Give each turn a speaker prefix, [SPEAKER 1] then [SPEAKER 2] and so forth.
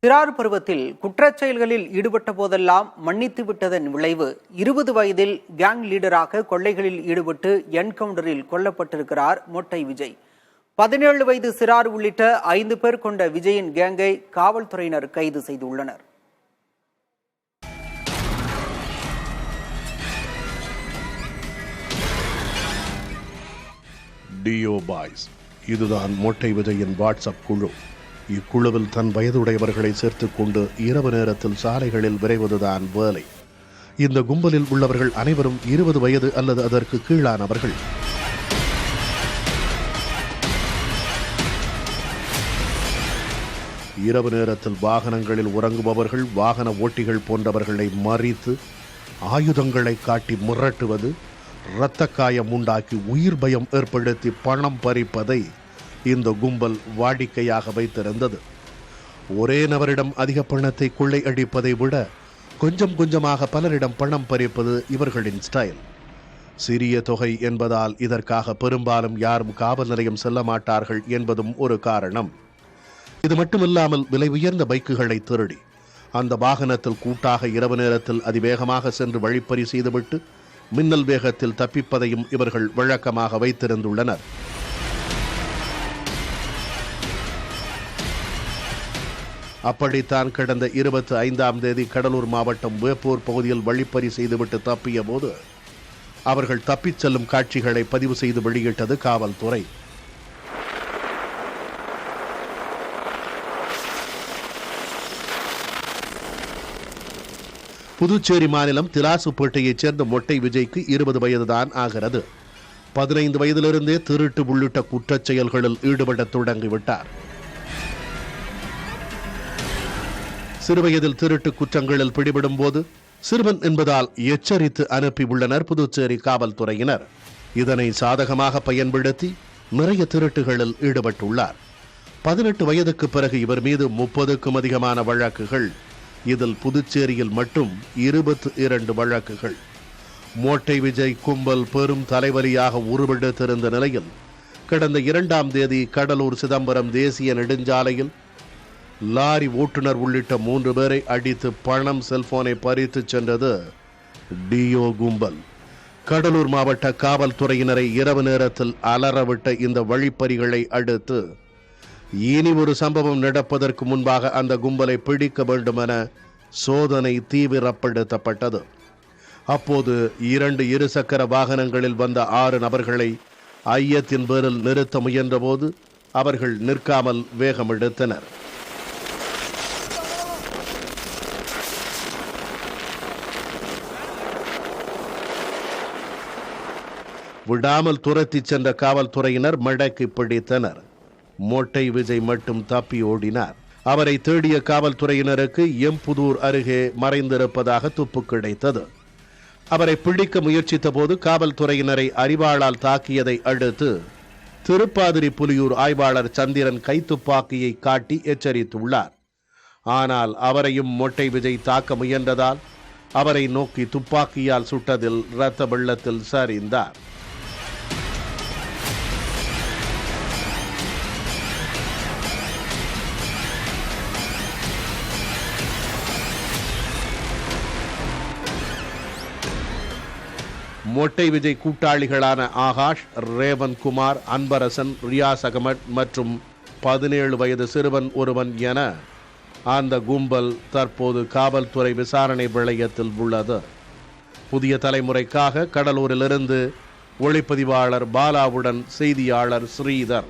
[SPEAKER 1] சிறார் பருவத்தில் குற்றச் செயல்களில் ஈடுபட்ட போதெல்லாம் மன்னித்து விட்டதன் விளைவு 20 வயதில் கேங் லீடராக கொள்ளைகளில் ஈடுபட்டு என்கவுண்டரில் கொல்லப்பட்டிருக்கிறார் மொட்டை விஜய். 17 வயது சிறார் உள்ளிட்ட 5 பேர் கொண்ட விஜயின் கேங்கை காவல்துறையினர் கைது செய்துள்ளனர்.
[SPEAKER 2] டியோ பாய்ஸ், இதுதான் மொட்டை விஜயின் வாட்ஸ்அப் குழு. இக்குழுவில் தன் வயதுடையவர்களை சேர்த்துக் கொண்டு இரவு நேரத்தில் சாலைகளில் விரைவதுதான் வேலை. இந்த கும்பலில் உள்ளவர்கள் அனைவரும் 20 வயது அல்லது அதற்கு கீழானவர்கள். இரவு நேரத்தில் வாகனங்களில் உறங்குபவர்கள், வாகன ஓட்டிகள் போன்றவர்களை மறித்து ஆயுதங்களை காட்டி மிரட்டுவது, இரத்த காயம் உண்டாக்கி உயிர் பயம் ஏற்படுத்தி பணம் பறிப்பதை இந்த கும்பல் வாடிக்கையாக வைத்திருந்தது. ஒரே நபரிடம் அதிக பணத்தை கொள்ளை அடிப்பதை விட கொஞ்சம் கொஞ்சமாக பலரிடம் பணம் பறிப்பது இவர்களின் ஸ்டைல். சிறிய தொகை என்பதால் இதற்காக பெரும்பாலும் யாரும் காவல் நிலையம் செல்ல மாட்டார்கள் என்பதும் ஒரு காரணம். இது மட்டுமில்லாமல் விலை உயர்ந்த பைக்குகளை திருடி அந்த வாகனத்தில் கூட்டாக இரவு நேரத்தில் அதிவேகமாக சென்று வழிப்பறி செய்துவிட்டு மின்னல் வேகத்தில் தப்பிப்பதையும் இவர்கள் வழக்கமாக வைத்திருந்துள்ளனர். அப்படித்தான் கடந்த 25ஆம் தேதி கடலூர் மாவட்டம் வேப்பூர் பகுதியில் வழிப்பறி செய்துவிட்டு தப்பிய போது அவர்கள் தப்பிச் செல்லும் காட்சிகளை பதிவு செய்து வெளியிட்டது காவல்துறை. புதுச்சேரி மாநிலம் திலாசுப்பேட்டையைச் சேர்ந்த மொட்டை விஜய்க்கு 20 வயதுதான் ஆகிறது. 15 வயதிலிருந்தே திருட்டு உள்ளிட்ட குற்றச் செயல்களில் ஈடுபட தொடங்கிவிட்டார். சிறுவயதில் திருட்டு குற்றங்களில் பிடிபடும் போது சிறுவன் என்பதால் எச்சரித்து அனுப்பியுள்ளனர் புதுச்சேரி காவல்துறையினர். இதனை சாதகமாக பயன்படுத்தி நிறைய திருட்டுகளில் ஈடுபட்டுள்ளார். 18 வயதுக்கு பிறகு இவர் மீது 30க்கும் அதிகமான வழக்குகள். இதில் புதுச்சேரியில் மட்டும் 22 வழக்குகள். மொட்டை விஜய் கும்பல் பெரும் தலைவலியாக உருவெடுத்திருந்த நிலையில் கடந்த 2ஆம் தேதி கடலூர் சிதம்பரம் தேசிய நெடுஞ்சாலையில் லாரி ஓட்டுநர் உள்ளிட்ட 3 பேரை அடித்து பணம், செல்போனை பறித்து சென்றது டியோ கும்பல். கடலூர் மாவட்ட காவல்துறையினரை இரவு நேரத்தில் அலறவிட்ட இந்த வழிப்பறிகளை அடுத்து இனி ஒரு சம்பவம் நடப்பதற்கு முன்பாக அந்த கும்பலை பிடிக்க வேண்டும் என சோதனை தீவிரப்படுத்தப்பட்டது. அப்போது 2 இருசக்கர வாகனங்களில் வந்த 6 நபர்களை ஐயத்தின் பேரில் நிறுத்த முயன்ற போது அவர்கள் நிற்காமல் வேகம் எடுத்தனர். விடாமல் துரத்தி சென்ற காவல்துறையினர் மடக்கி பிடித்தனர். மொட்டை விஜய் மட்டும் தப்பி ஓடினார். அவரை தேடிய காவல்துறையினருக்கு எம்புதூர் அருகே மறைந்திருப்பதாக துப்பு கிடைத்தது. அவரை பிடிக்க முயற்சித்த போது காவல்துறையினரை அரிவாளால் தாக்கியதை அடுத்து திருப்பாதிரி புலியூர் ஆய்வாளர் சந்திரன் கைத்துப்பாக்கியை காட்டி எச்சரித்துள்ளார். ஆனால் அவரையும் மொட்டை விஜய் தாக்க முயன்றதால் அவரை நோக்கி துப்பாக்கியால் சுட்டதில் இரத்த வெள்ளத்தில் சரிந்தார். மொட்டை விஜய் கூட்டாளிகளான ஆகாஷ், ரேவன் குமார், அன்பரசன், ரியாஸ் அகமட் மற்றும் 17 வயது சிறுவன் ஒருவன் என அந்த கும்பல் தற்போது காவல்துறை விசாரணை வளையத்தில் உள்ளது. புதிய தலைமுறைக்காக கடலூரிலிருந்து ஒளிப்பதிவாளர் பாலாவுடன் செய்தியாளர் ஸ்ரீதர்.